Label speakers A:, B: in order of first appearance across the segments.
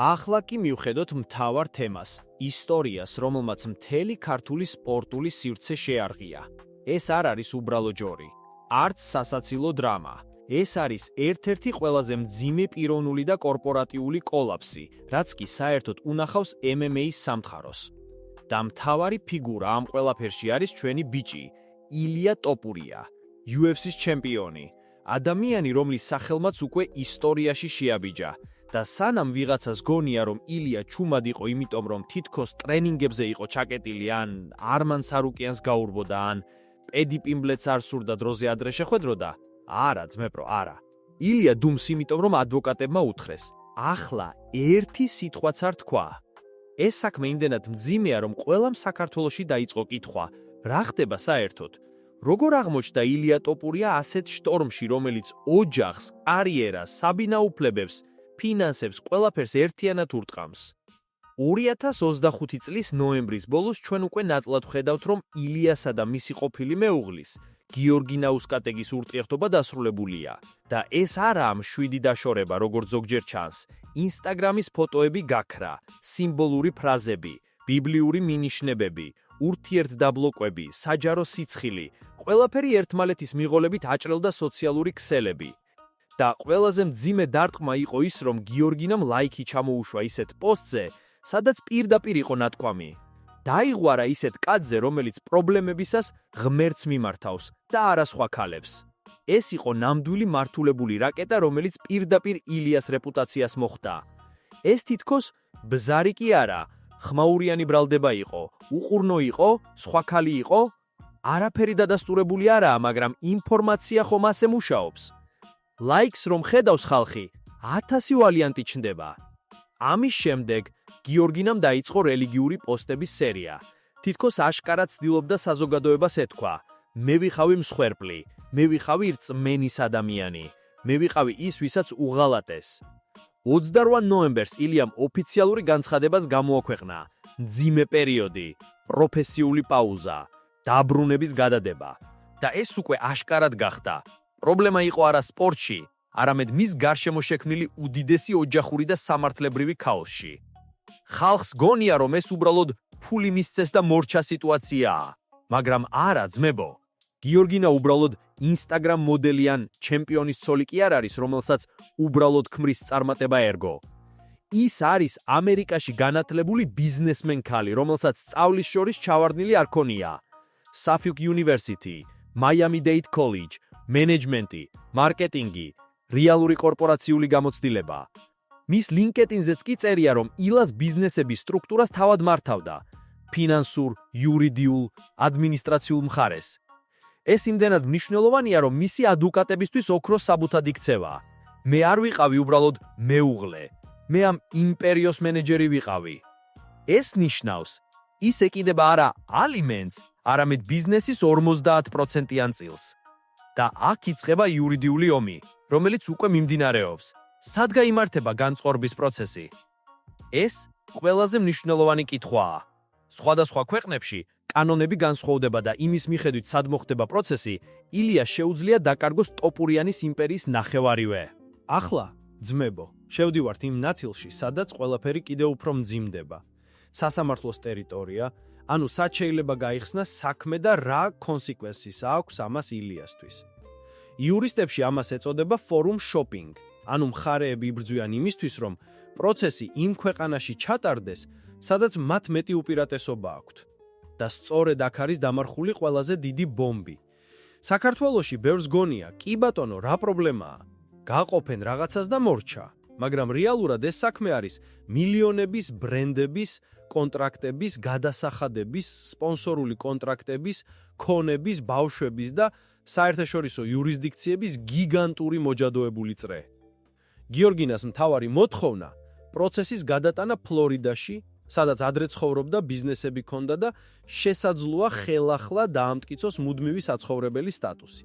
A: ახლა კი მივხედოთ მთავარ თემას, ისტორიას, რომელმაც მთელი ქართული სპორტული სივრცე შეარღია. ეს არ არის უბრალო ჯორი, არც სასაცილო დრამა. ეს არის ერთ-ერთი ყველაზე მძიმე პიროვნული და კორპორატიული კოლაფსი, რაც კი საერთოდ უნახავს MMA-ის სამთხაროს. და მთავარი ფიგურა ამ ყველაფერში არის ჩვენი ბიჭი, ილია ტოპურია, UFC-ის ჩემპიონი, ადამიანი, რომლის სახელმაც უკვე ისტორიაში შეაბიჯა. და სანამ ვიღაცას გონია, რომ ილია ჩუმად იყო იმიტომ, რომ თითქოს ტრენინგებზე იყო ჩაკეტილი, ან არმან სარუკიანს გაურბოდა, ან პედი პიმბლეტს არ სურდა დროზე ადრე შეხვედროდა, არა ძმებრო, არა. ილია დუმს იმიტომ, რომ ადვოკატებმა უთხრეს. ახლა ერთი სიტყვაც არ თქვა. ეს საქმე იმდენად მძიმეა, რომ ყველამ საქართველოში დაიწყო კითხვა, რა ხდება საერთოდ? როგორ აღმოჩნდა ილია ტოპურია ასეთ შტორმში, რომელიც ოჯახს, კარიერას, საბინაუფლებებს, ფინანსებს ყველაფერს ერთიანად ურტყამს? 2025 წლის ნოემბრის ბოლოს ჩვენ უკვე ნათლად ვხედავთ, რომ ილიასა და მისი ყოფილი მეუღლის, გიორგი ნაუსკატეგის ურთიერთობა დასრულებულია. და ეს არაა მშვიდი დაშორება, როგორც ზოგჯერ ჩანს. ინსტაგრამის ფოტოები გაქრა, სიმბოლური ფრაზები, ბიბლიური მინიშნებები, ურთიერთდაბლოკები, საჯარო სიცხილი, ყველაფერი ერთმანეთის მიღოლებით აჭრელდა სოციალური ქსელები. და ყველაზე მძიმე დარტყმა იყო ის, რომ გიორგინამ ლაიქი ჩამოუშვა ისეთ პოსტზე, სადაც პირდაპირ იყო ნათქვამი. დაიღვარა ისეთ კაცზე, რომელიც პრობლემებისას ღმერთს მიმართავს და არა სხვა ქალებს. ეს იყო ნამდვილი მართულებული რაკეტა, რომელიც პირდაპირ ილიას რეპუტაციას მოხდა. ეს თითქოს ბზარი კი არა, ხმაურიანი ბრალდება იყო, უყურნო იყო, სხვა ქალი იყო? არაფერი დადასტურებული არაა, მაგრამ ინფორმაცია ხომ ასე მუშაობს. ლაიქს რომ ხედავს ხალხი, 1000 ვალიანტი ჩნდება. ამის შემდეგ გიორგინამ დაიწყო რელიგიური პოსტების სერია. თითქოს აშკარად ცდილობდა საზოგადოებას ეთქვა: მე ვიყავი მსხვერპლი, მე ვიყავი რწმენის ადამიანი, მე ვიყავი ის, ვისაც უღალატეს. 28 ნოემბერს ილიამ ოფიციალური განცხადებას გამოაქვეყნა: მძიმე პერიოდი, პროფესიული პაუზა, დაბრუნების გადადება. და ეს უკვე აშკარად გახდა. პრობლემა იყო არა სპორტში, არამედ მის გარშემო შექმნილი უდიდესი ოჯახური და სამართლებრივი ქაოსში. ხალხს გონია, რომ ეს უბრალოდ ფული მისცეს და მორჩა სიტუაციაა, მაგრამ არა ძმებო. გიორგინა უბრალოდ ინსტაგრამ მოდელი ან ჩემპიონის ცოლი კი არ არის, რომელსაც უბრალოდ ქმრის წარმატება ერგო. ის არის ამერიკაში განათლებული ბიზნესმენ ქალი, რომელსაც სწავლის შორის ჩავარდნილი არ ქონია. Suffolk University, Miami Dade College, მენეჯმენტი, მარკეტინგი, რეალური კორპორაციული გამოცდილება. მის LinkedIn-ზეც კი წერია, რომ ილას ბიზნესების სტრუქტურას თავად მართავდა, ფინანსურ, იურიდიულ, ადმინისტრაციულ მხარეს. ეს იმდენად მნიშვნელოვანია, რომ მისი ადვოკატებისთვის ოქროს საბუთად იქცევა. მე არ ვიყავი უბრალოდ მეუღლე, მე ამ იმპერიოს მენეჯერი ვიყავი. ეს ნიშნავს, ის ეკიდება არა ალიმენტს, არამედ ბიზნესის 50%-იან წილს. და აქ იწყება იურიდიული ომი, რომელიც უკვე მიმდინარეობს. სად გაიმართება განწყორების პროცესი? ეს ყველაზე მნიშვნელოვანი კითხვაა. სხვადასხვა ქვეყნებში კანონები განსხვავდება და იმის მიხედვით სად მოხდება პროცესი, ილიას შეუძლია დაკარგოს ტოპურიანის იმპერიის ნახევარივე. ახლა, ძმებო, შევდივართ იმ ნაწილში, სადაც ყველაფერი კიდევ უფრო მძიმდება. სასამართლოს ტერიტორია, ანუ სად შეიძლება გაიხსნა საქმე და რა კონსეკვენსის აქვს ამას ილიასთვის. იურისტებში ამას ეწოდება forum shopping, ანუ მხარეები იბრძვიან იმისთვის, რომ პროცესი იმ ქვეყანაში ჩატარდეს, სადაც მათ მეტი უპირატესობა აქვთ. და სწორედ აქ არის დამარხული ყველაზე დიდი ბომბი. საქართველოში ბევრს გონია, კი ბატონო, რა პრობლემაა? გაყოფენ რაღაცას და მორჩა. მაგრამ რეალურად ეს საქმე არის მილიონების ბრენდების, კონტრაქტების, გადასახადების, სპონსორული კონტრაქტების, ქონების, ბავშვების და საერთაშორისო იურისდიქციების გიგანტური მოჯადოებული წრე. გიორგინას მთავარი მოთხოვნა პროცესის გადატანა ფლორიდაში, სადაც ადრე ცხოვრობდა, ბიზნესები ჰქონდა და შესაძლოა ხელახლა დაამტკიცოს მუდმივი საცხოვრებელი სტატუსი.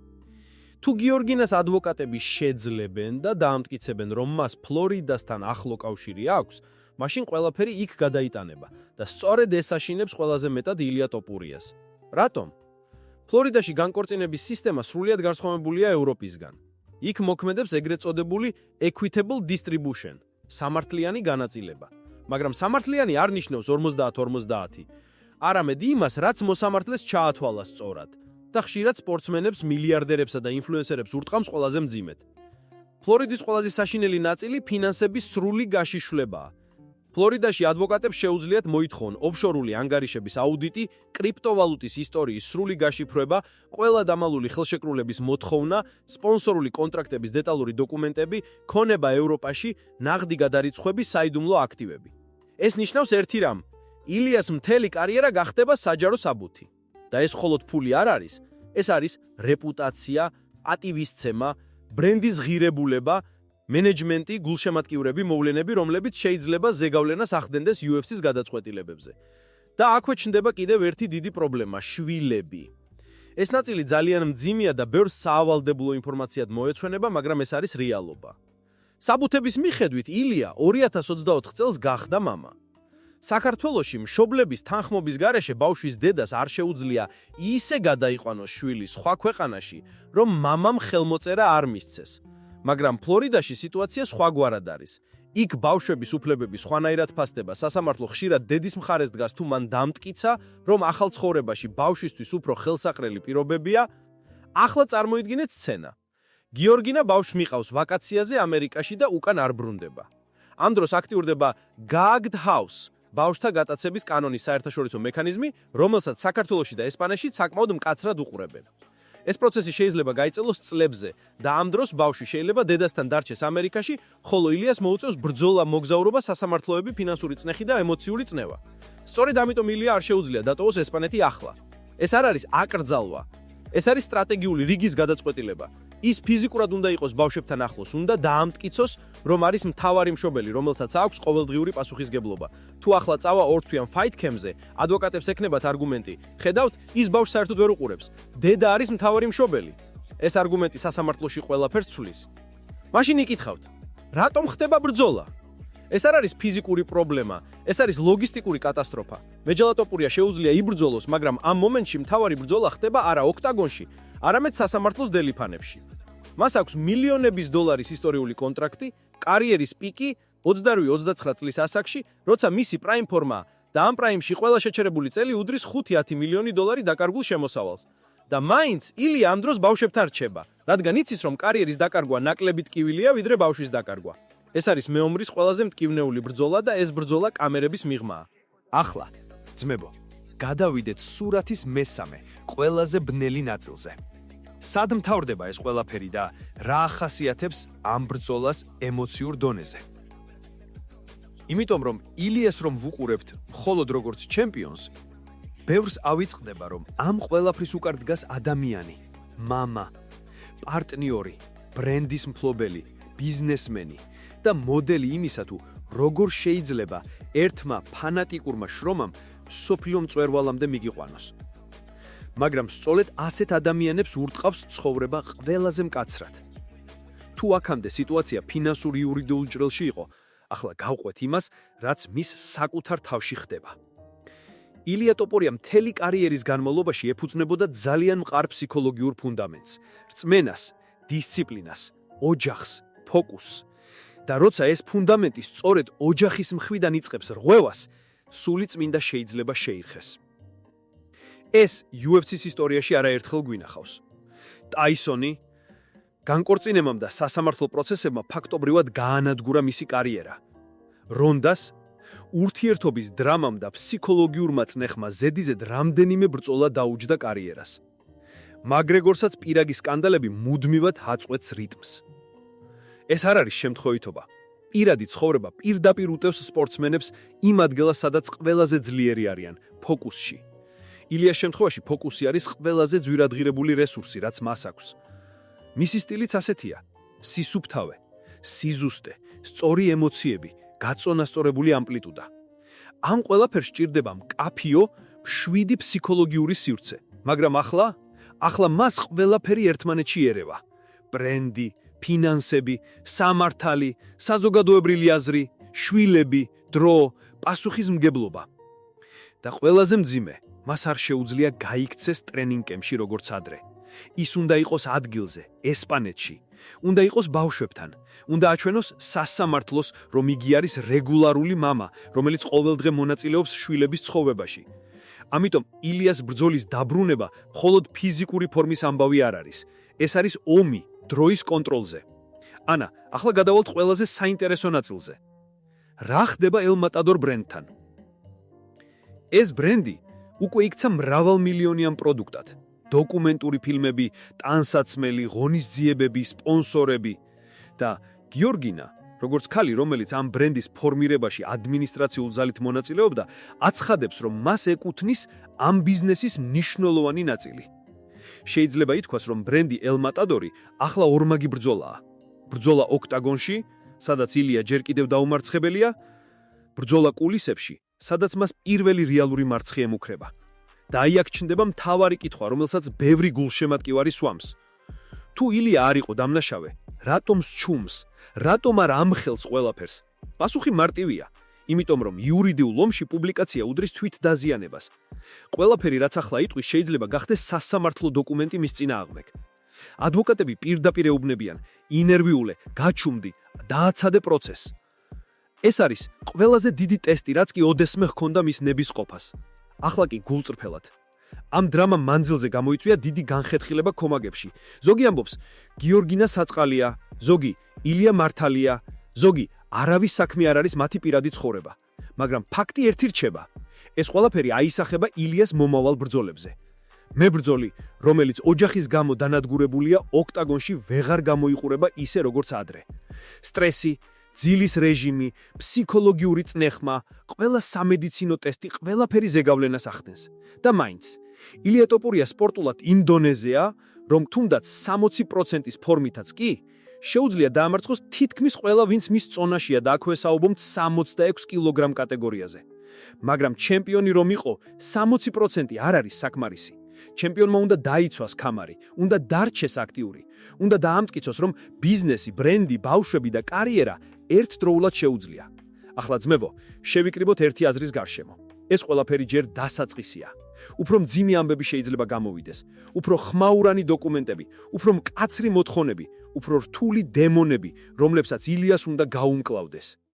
A: თუ გიორგინას ადვოკატები შეძლებენ და დაამტკიცებენ, რომ მას ფლორიდასთან ახლო კავშირი აქვს, მაშინ ყველაფერი იქ გადაიტანება და სწორედ ეს აშინებს ყველაზე მეტად ილია ტოპურიას. რატომ? ფლორიდაში განკორწინების სისტემა სრულიად განსხვავებულია ევროპისგან. იქ მოქმედებს ეგრეთ წოდებული equitable distribution,
B: სამართლიანი განაწილება. მაგრამ სამართლიანი არ ნიშნავს 50-50. არამედ იმას, რაც მოსამართლეს ჩაათვალა სწორად და ხშირად სპორტსმენებს, მილიარდერებსა და ინფლუენსერებს ურტყამს ყველაზე მძიმედ. ფლორიდის ყველაზე საშინელი ნაწილი ფინანსების სრული გაშიშვლებაა. ფლორიდაში ადვოკატებს შეუძლიათ მოითხოვონ ოფშორული ანგარიშების აუდიტი, კრიპტოვალუტის ისტორიის სრული გაშიფრება, ყველა დამალული ხელშეკრულების მოთხოვნა, სპონსორული კონტრაქტების დეტალური დოკუმენტები, ქონება ევროპაში, ნაღდი გადარიცხვები, საიდუმლო აქტივები. ეს ნიშნავს ერთი რამ: ილიას მთელი კარიერა გახდება საჯარო საბუთი. და ეს მხოლოდ ფული არ არის, ეს არის რეპუტაცია, პატივისცემა, ბრენდის ღირებულება, მენეჯმენტი, გულშემატკივრები, მოვლენები, რომლებიც შეიძლება ზეგავლენას ახდენდეს UFC-ს გადაწყვეტილებებზე. და აქვე ჩნდება კიდევ ერთი დიდი პრობლემა: შვილები. ეს ნაწილი ძალიან მძიმეა და ბევრს საავალდებულო ინფორმაციად მოეცვენება, მაგრამ ეს არის რეალობა. საბუთების მიხედვით, ილია 2024 წელს გახდა მამა. საქართველოში მშობლების თანხმობის გარეშე ბავშვის დედას არ შეუძლია ისე გადაიყვანოს შვილი სხვა ქვეყანაში, რომ მამამ ხელმოწერა არ მისცეს. მაგრამ ფლორიდაში სიტუაცია სხვაგვარად არის. იქ ბავშვების უფლებები სხვანაირად ფასდება, სასამართლო ხშირად დედის მხარეს დგას თუ მან დამტკიცა, რომ ახალ ცხოვრებაში ბავშვისთვის უფრო ხელსაყრელი პირობებია. ახლა წარმოიდგინეთ სცენა. გიორგინა ბავშვს მიყავს ვაკაციაზე ამერიკაში და უკან არ ბრუნდება. ამ დროს აქტიურდება gagged house, ბავშვთა გატაცების კანონის საერთაშორისო მექანიზმი, რომელსაც საქართველოში და ესპანეთში საკმაოდ მკაცრად უყურებენ. ეს პროცესი შეიძლება გაიწელოს წლებზე და ამ დროს ბავშვი შეიძლება დედასთან დარჩეს ამერიკაში, ხოლო ილიას მოუწევს ბრძოლა, მოგზაურობა, სასამართლოები, ფინანსური წნეხი და ემოციური წნევა. სწორედ ამიტომ ილია არ შეუძლია დატოვოს ესპანეთი ახლა. ეს არ არის აკრძალვა. ეს არის სტრატეგიული რიგის გადაწყვეტილება. ის ფიზიკურად უნდა იყოს ბავშვებთან ახლოს, უნდა დაამტკიცოს, რომ არის მთავარი მშობელი, რომელსაც აქვს ყოველდღიური პასუხისგებლობა. თუ ახლა წავა ორთვიან fight camp-ზე, ადვოკატებს ექნებათ არგუმენტი: "ხედავთ, ის ბავშვს საერთოდ ვერ უყურებს. დედა არის მთავარი მშობელი." ეს არგუმენტი სასამართლოში ყველაფერს ცვლის. მაშინ იკითხავთ: რატომ ხდება ბრძოლა? ეს არ არის ფიზიკური პრობლემა, ეს არის ლოგისტიკური კატასტროფა. მეჯალატოპურია შეუძლია იბრძოლოს, მაგრამ ამ მომენტში მთავარი ბრძოლა ხდება არა ოქტაგონში, არამედ სასამართლოს დელიფანებში. მას აქვს მილიონების დოლარის ისტორიული კონტრაქტი, კარიერის პიკი 28-29 წლის ასაკში, როცა მისი პრაიმ ფორმა და ამ პრაიმში ყველა შეჩერებული წელი უდრის 5-10 მილიონი დოლარი დაკარგულ შემოსავალს. და მაინც ილია ამ დროს ბავშვებთან რჩება, რადგან იცის, რომ კარიერის დაკარგვა ნაკლები ტკივილია, ვიდრე ბავშვის დაკარგვა. ეს არის მეომრის ყველაზე მტკივნეული ბრძოლა და ეს ბრძოლა კამერების მიღმაა.
A: ახლა, ძმებო, გადავიდეთ სურათის მესამე, ყველაზე ბნელი ნაწილზე. სად მთავრდება ეს ყველაფერი და რა ახასიათებს ამ ბრძოლას ემოციურ დონეზე? იმიტომ რომ ილიას რომ ვუყურებთ მხოლოდ როგორც ჩემპიონს, ბევრს ავიწყდება, რომ ამ ყველაფრის უკან დგას ადამიანი, მამა, პარტნიორი, ბრენდის მფლობელი, ბიზნესმენი და მოდელი იმისა თუ როგორ შეიძლება ერთმა ფანატიკურმა შრომამ სოფლიო მწვერვალამდე მიგიყვანოს. მაგრამ სწორედ ასეთ ადამიანებს ურტყავს ცხოვრება ყველაზე მკაცრად. თუ აქამდე სიტუაცია ფინანსური იურიდიულ ჭრილში იყო, ახლა გავყვეთ იმას, რაც მის საკუთარ თავში ხდება. ილია ტოპორია მთელი კარიერის განმავლობაში ეფუძნებოდა ძალიან მყარ ფსიქოლოგიურ ფუნდამენტს, რწმენას, დისციპლინას, ოჯახს, ფოკუსს. და როცა ეს ფუნდამენტი სწორედ ოჯახის მხრიდან იწყებს რღვევას, სული წმინდა შეიძლება შეირხეს. ეს UFC-ს ისტორიაში არაერთხელ გვინახავს. ტაისონი განკორწინებამ და სასამართლო პროცესებმა ფაქტობრივად გაანადგურა მისი კარიერა. რონდას ურთიერთობის დრამამ და ფსიქოლოგიურმა წნეხმა ზედიზედ რამდენიმე ბრძოლა დაუჯდა კარიერას. მაგრეგორსაც პირაგი სკანდალები მუდმივად აწყვეტს რიტმს. ეს არ არის შემთხვევითობა. პირადი ცხოვრება პირდაპირ უტევს სპორტსმენებს იმ ადგილას, სადაც ყველაზე ძლიერი არიან, ფოკუსში. ილიას შემთხვევაში ფოკუსი არის ყველაზე ძვირადღირებული რესურსი, რაც მას აქვს. მისი სტილიც ასეთია: სისუფთავე, სიზუსტე, სწორი ემოციები, გაწონასწორებული ამპლიტუდა. ამ ყველაფერს სჭირდება მკაფიო, მშვიდი ფსიქოლოგიური სივრცე, მაგრამ ახლა მას ყველაფერი ერთმანეთში ერევა. ბრენდი, ფინანსები, სამართალი, საზოგადოებრივი აზრი, შვილები, დრო, პასუხისმგებლობა. და ყველაზე მძიმე, მას არ შეუძლია გაიქცეს ტრენინგ კემპში როგორც ადრე.
B: ის უნდა იყოს ადგილზე, ესპანეთში. უნდა იყოს ბავშვებთან. უნდა აჩვენოს სასამართლოს, რომ იგი არის რეგულარული მამა, რომელიც ყოველდღე მონაწილეობს შვილების ცხოვრებაში. ამიტომ ილიას ბრძოლის დაბრუნება მხოლოდ ფიზიკური ფორმის ამბავი არ არის. ეს არის ომი დროის კონტროლზე. ანა, ახლა გადავალთ ყველაზე საინტერესო ნაწილზე. რა ხდება El Matador ბრენდთან? ეს ბრენდი უკვე იქცა მრავალმილიონიან პროდუქტად. დოკუმენტური ფილმები, ტანსაცმელი, ღონისძიებები, სპონსორები და გიორგინა, როგორც ქალი, რომელიც ამ ბრენდის ფორმირებაში ადმინისტრაციულ ძალით მონაწილეობდა, აცხადებს, რომ მას ეკუთვნის ამ ბიზნესის მნიშვნელოვანი ნაწილი. შეიძლება ითქვას, რომ ბრენდი El Matador-ი ახლა ორმაგი ბრძოლაა. ბრძოლა ოქტაგონში, სადაც ილია ჯერ კიდევ დაუმარცხებელია, ბრძოლა კულისებში, სადაც მას პირველი რეალური მარცხი ემუქრება. და აი აქ ჩნდება მთავარი კითხვა, რომელსაც ბევრი გულშემატკივარი სვამს. თუ ილია არ იყო დამნაშავე, რატომ სჩუმს, რატომ არ ამხელს ყველაფერს? პასუხი მარტივია, იმიტომ რომ იურიდიულ ომში პუბლიკაცია უდრის თვითდაზიანებას. ყველაფერი, რაც ახლა იტყვის, შეიძლება გახდეს სასამართლო დოკუმენტი მის წინააღმდეგ. ადვოკატები პირდაპირ ეუბნებიან, ინერვიულე, გაჩუმდი, დააცადე პროცესს. ეს არის ყველაზე დიდი ტესტი, რაც კი ოდესმე ჰქონდა მის ნებისყოფას. ახლა კი გულწრფელად. ამ დრამამ მანძილზე გამოიწვია დიდი განხეთქილება კომაგებში. ზოგი ამბობს, გიორგინა საწყალია, ზოგი ილია მართალია, ზოგი არავის საქმე არ არის მათი პირადი ცხოვრება. მაგრამ ფაქტი ერთი რჩება. ეს ყველაფერი აისახება ილიას მომავალ ბრძოლებზე. მებრძოლი, რომელიც ოჯახის გამო დანადგურებულია, ოქტაგონში ვეღარ გამოიყურება ისე როგორც ადრე. სტრესი, ძილის რეჟიმი, ფსიქოლოგიური წნეხმა, ყველა სამედიცინო ტესტი, ყველაფერი ზეგავლენას ახდენს. და მაინც, ილია ტოპურია სპორტულად იმდონეზეა, რომ თუნდაც 60%-ის ფორმითაც კი, შეუძლია დაამარცხოს თითქმის ყველა, ვინც მის წონაშია და აქვე საუბრობთ 66 კილოგრამ კატეგორიაზე. მაგრამ ჩემპიონი რომ იყო, 60% არ არის საკმარისი. ჩემპიონმა უნდა დაიცვას ქამარი, უნდა დარჩეს აქტიური, უნდა დაამტკიცოს, რომ ბიზნესი, ბრენდი, ბავშვები და კარიერა ერთდროულად შეუძლია. ახლა ძმებო, შევიკრიბოთ ერთი აზრის გარშემო. ეს ყველაფერი ჯერ დასაწყისია. უფრო მძიმე ამბები შეიძლება გამოვიდეს, უფრო ხმაურანი დოკუმენტები, უფრო მკაცრი მოთხოვნები, უფრო რთული დემონები, რომლებსაც ილიას უნდა გაუმკლავდეს.